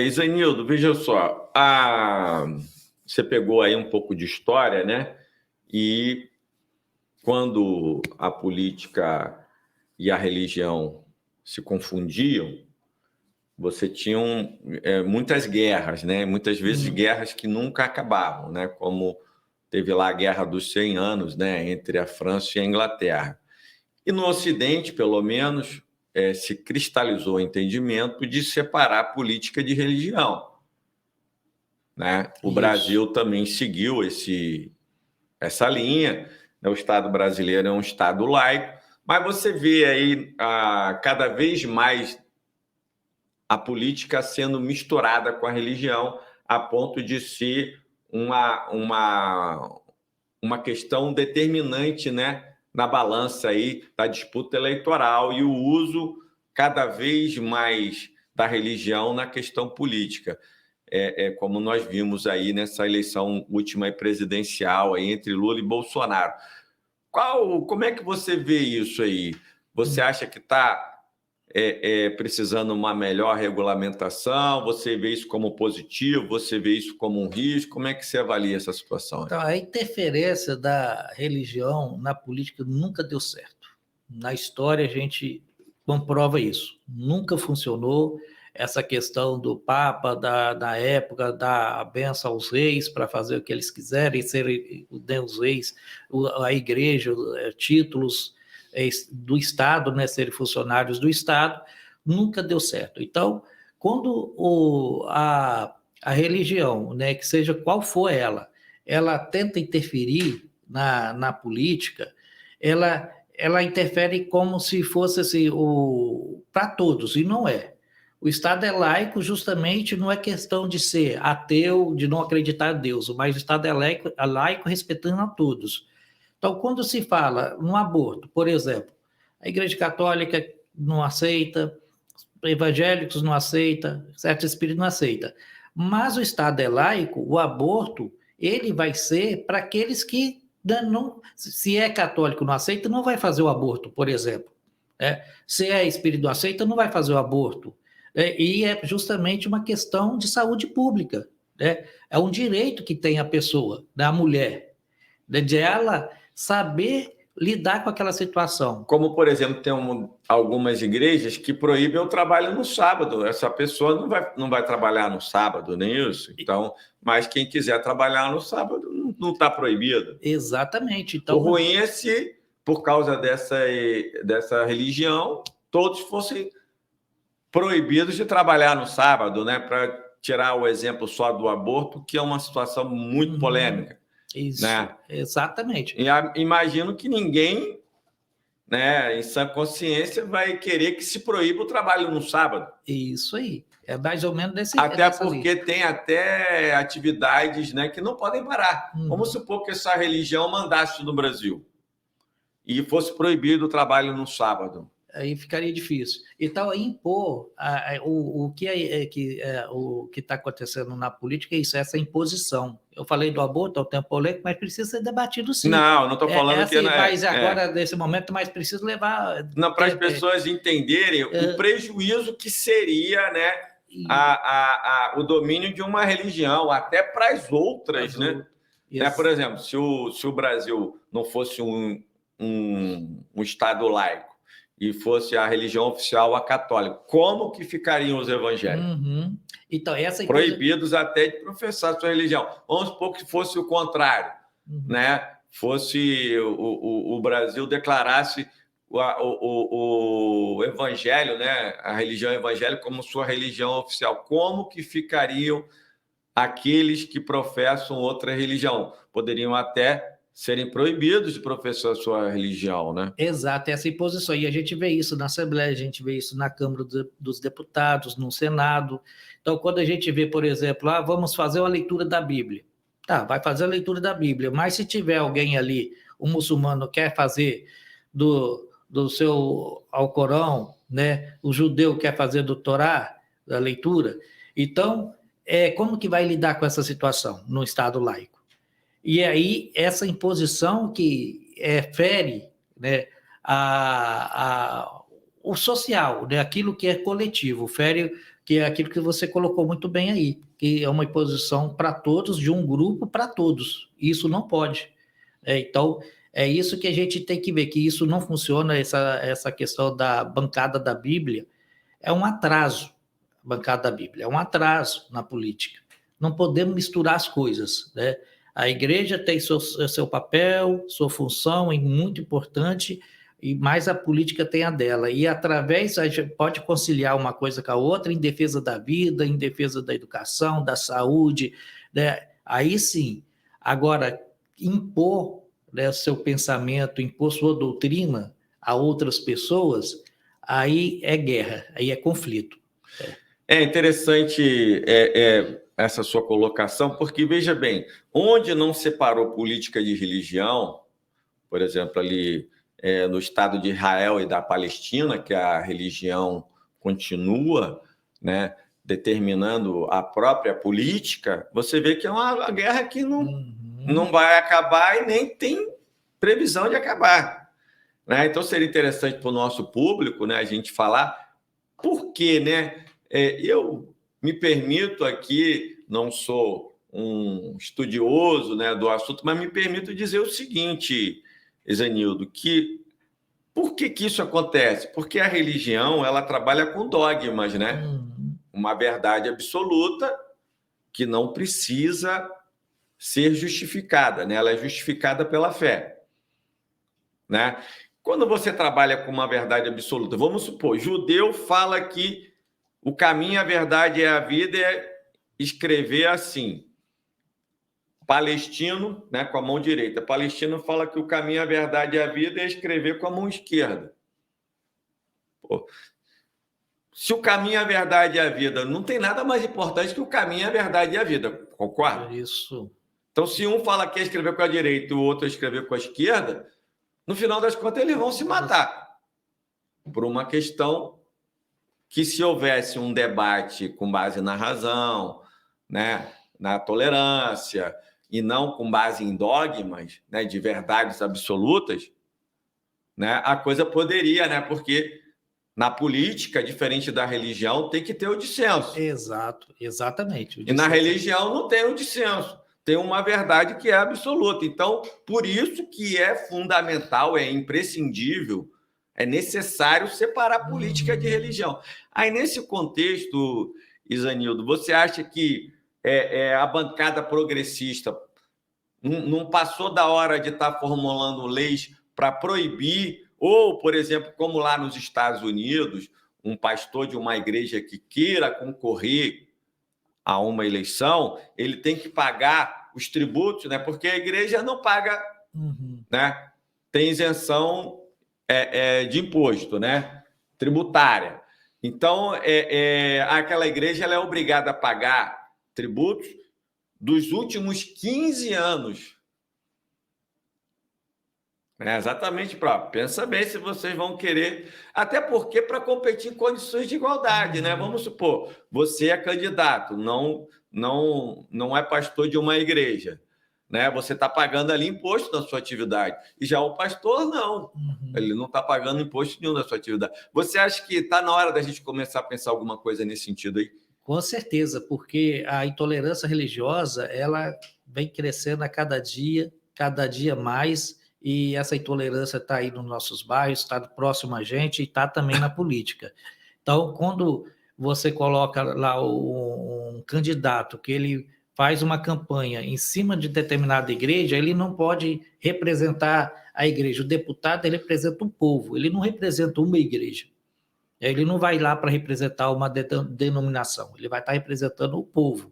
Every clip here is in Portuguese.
Isanildo, veja só, você pegou aí um pouco de história, né? E quando a política e a religião se confundiam, você tinha muitas guerras, né? Muitas vezes guerras que nunca acabavam, né? Como teve lá a Guerra dos 100 Anos, né? Entre a França e a Inglaterra. E no Ocidente, pelo menos, se cristalizou o entendimento de separar política de religião, né? O Brasil também seguiu essa linha, né? O Estado brasileiro é um Estado laico, mas você vê aí cada vez mais a política sendo misturada com a religião a ponto de ser uma questão determinante, né, na balança aí da disputa eleitoral e o uso cada vez mais da religião na questão política. Como nós vimos aí nessa eleição última presidencial aí entre Lula e Bolsonaro. Como é que você vê isso aí? Você acha que está precisando uma melhor regulamentação? Você vê isso como positivo? Você vê isso como um risco? Como é que você avalia essa situação? Então, a interferência da religião na política nunca deu certo. Na história, a gente comprova isso. Nunca funcionou essa questão do Papa, da época, dar a benção aos reis para fazer o que eles quiserem, serem os reis, a igreja, títulos do Estado, né, serem funcionários do Estado, nunca deu certo. Então, quando a religião, né, que seja qual for ela tenta interferir na política, ela interfere como se fosse assim, para todos, e não é. O Estado é laico justamente, não é questão de ser ateu, de não acreditar em Deus, mas o Estado é laico respeitando a todos. Então, quando se fala no aborto, por exemplo, a Igreja Católica não aceita, evangélicos não aceita, certo espírito não aceita. Mas o Estado é laico, o aborto, ele vai ser para aqueles que não, se é católico não aceita, não vai fazer o aborto, por exemplo. Se é espírito não aceita, não vai fazer o aborto. E é justamente uma questão de saúde pública. É um direito que tem a pessoa, a mulher, de ela saber lidar com aquela situação. Como, por exemplo, tem algumas igrejas que proíbem o trabalho no sábado. Essa pessoa não vai trabalhar no sábado, nem isso. Então, mas quem quiser trabalhar no sábado não está proibido. Exatamente. Então, o ruim é se, por causa dessa religião, todos fossem proibidos de trabalhar no sábado, né? Para tirar o exemplo só do aborto, que é uma situação muito polêmica. Isso, né? Exatamente. E imagino que ninguém, né, em sã consciência, vai querer que se proíba o trabalho no sábado. Isso aí. É mais ou menos desse Até porque tem até atividades, né, que não podem parar. Vamos supor que essa religião mandasse no Brasil e fosse proibido o trabalho no sábado. Aí ficaria difícil. Então, impor o que está acontecendo na política é isso, essa imposição. Eu falei do aborto ao tempo polêmico, mas precisa ser debatido sim. Não estou falando que... Mas agora, nesse momento, mais preciso levar... Não, para as pessoas entenderem o prejuízo que seria, né, o domínio de uma religião, até para as outras, né? Por exemplo, se o Brasil não fosse um Estado laico, e fosse a religião oficial a católica, como que ficariam os evangélicos? Então, proibidos até de professar sua religião. Vamos supor que fosse o contrário, né? Fosse o Brasil declarasse o evangelho, né? A religião evangélica como sua religião oficial. Como que ficariam aqueles que professam outra religião? Poderiam até serem proibidos de professar a sua religião, né? Exato, essa imposição. E a gente vê isso na Assembleia, a gente vê isso na Câmara dos Deputados, no Senado. Então, quando a gente vê, por exemplo, vamos fazer uma leitura da Bíblia. Tá, vai fazer a leitura da Bíblia, mas se tiver alguém ali, um muçulmano quer fazer do seu Alcorão, né? O judeu quer fazer do Torá, da leitura. Então, como que vai lidar com essa situação no Estado laico? E aí, essa imposição que fere, né, o social, né? Aquilo que é coletivo, fere, que é aquilo que você colocou muito bem aí, que é uma imposição para todos, de um grupo para todos. Isso não pode. Então, é isso que a gente tem que ver, que isso não funciona, essa questão da bancada da Bíblia, é um atraso, a bancada da Bíblia, é um atraso na política. Não podemos misturar as coisas, né? A igreja tem seu papel, sua função, é muito importante, mas a política tem a dela. E através, a gente pode conciliar uma coisa com a outra em defesa da vida, em defesa da educação, da saúde, né? Aí sim. Agora, impor, né, seu pensamento, impor sua doutrina a outras pessoas, aí é guerra, aí é conflito. É interessante essa sua colocação, porque, veja bem, onde não separou política de religião, por exemplo, ali no Estado de Israel e da Palestina, que a religião continua, né, determinando a própria política, você vê que é uma guerra que não vai acabar e nem tem previsão de acabar, né? Então, seria interessante para o nosso público, né, a gente falar por quê, né? Eu me permito aqui, não sou um estudioso, né, do assunto, mas me permito dizer o seguinte, Ezenildo, que por que isso acontece? Porque a religião, ela trabalha com dogmas, né? Uma verdade absoluta que não precisa ser justificada, né? Ela é justificada pela fé, né? Quando você trabalha com uma verdade absoluta, vamos supor, judeu fala que o caminho, a verdade e a vida é escrever assim. Palestino, né, com a mão direita. Palestino fala que o caminho, a verdade e a vida é escrever com a mão esquerda. Pô, se o caminho, a verdade e a vida, não tem nada mais importante que o caminho, a verdade e a vida, concorda? Isso. Então, se um fala que é escrever com a direita e o outro é escrever com a esquerda, no final das contas eles vão se matar. Por uma questão que, se houvesse um debate com base na razão, né, na tolerância, e não com base em dogmas, né, de verdades absolutas, né, a coisa poderia, né, porque na política, diferente da religião, tem que ter o dissenso. Exato, exatamente. E na religião não tem o dissenso, tem uma verdade que é absoluta. Então, por isso que é fundamental, é imprescindível, é necessário separar a política de religião. Aí, nesse contexto, Isanildo, você acha que a bancada progressista não passou da hora de estar formulando leis para proibir, ou, por exemplo, como lá nos Estados Unidos, um pastor de uma igreja que queira concorrer a uma eleição, ele tem que pagar os tributos, né? Porque a igreja não paga, né? Tem isenção de imposto, né? Tributária. Então, aquela igreja ela é obrigada a pagar tributos dos últimos 15 anos. Exatamente, próprio. Pensa bem se vocês vão querer. Até porque para competir em condições de igualdade, né? Vamos supor, você é candidato, não é pastor de uma igreja, né? Você está pagando ali imposto na sua atividade. E já o pastor, não. Ele não está pagando imposto nenhum na sua atividade. Você acha que está na hora da gente começar a pensar alguma coisa nesse sentido aí? Com certeza, porque a intolerância religiosa, ela vem crescendo a cada dia mais, e essa intolerância está aí nos nossos bairros, está próximo a gente e está também na política. Então, quando você coloca lá um candidato que ele faz uma campanha em cima de determinada igreja, ele não pode representar a igreja. O deputado ele representa o povo, ele não representa uma igreja. Ele não vai lá para representar uma denominação, ele vai estar representando o povo.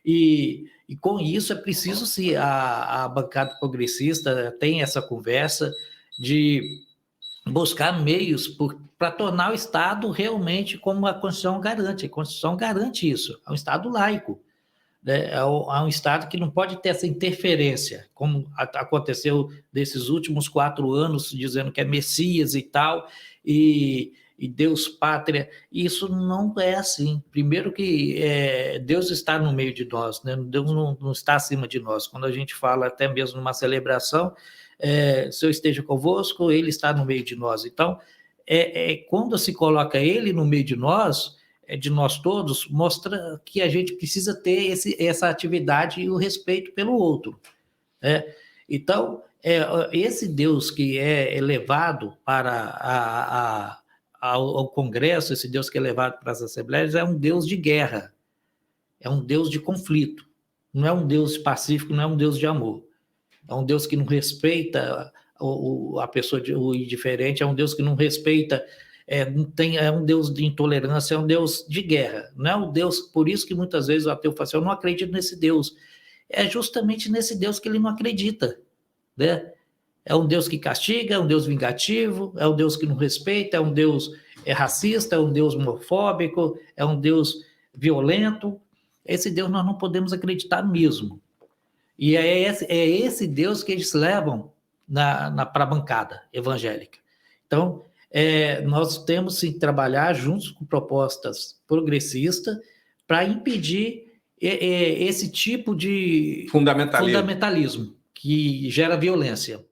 E com isso é preciso, se a bancada progressista tem essa conversa de buscar meios para tornar o Estado realmente como a Constituição garante. A Constituição garante isso, é um Estado laico. Né? É um Estado que não pode ter essa interferência, como aconteceu nesses últimos 4 anos, dizendo que é Messias e tal, e Deus, pátria. Isso não é assim. Primeiro que Deus está no meio de nós, né? Deus não está acima de nós. Quando a gente fala até mesmo numa celebração, se eu esteja convosco, Ele está no meio de nós. Então, quando se coloca ele no meio de nós todos, mostra que a gente precisa ter essa atividade e o respeito pelo outro. Né? Então, esse Deus que é elevado para ao Congresso, esse Deus que é levado para as Assembleias, é um Deus de guerra, é um Deus de conflito, não é um Deus pacífico, não é um Deus de amor. É um Deus que não respeita a pessoa, o indiferente, é um Deus que não respeita, é um Deus de intolerância, é um Deus de guerra. Não é um Deus, por isso que muitas vezes o ateu fala assim, eu não acredito nesse Deus. É justamente nesse Deus que ele não acredita. Né? É um Deus que castiga, é um Deus vingativo, é um Deus que não respeita, é um Deus racista, é um Deus homofóbico, é um Deus violento. Esse Deus nós não podemos acreditar mesmo. E é esse Deus que eles levam para a bancada evangélica. Então, nós temos que trabalhar juntos com propostas progressistas para impedir esse tipo de fundamentalismo que gera violência.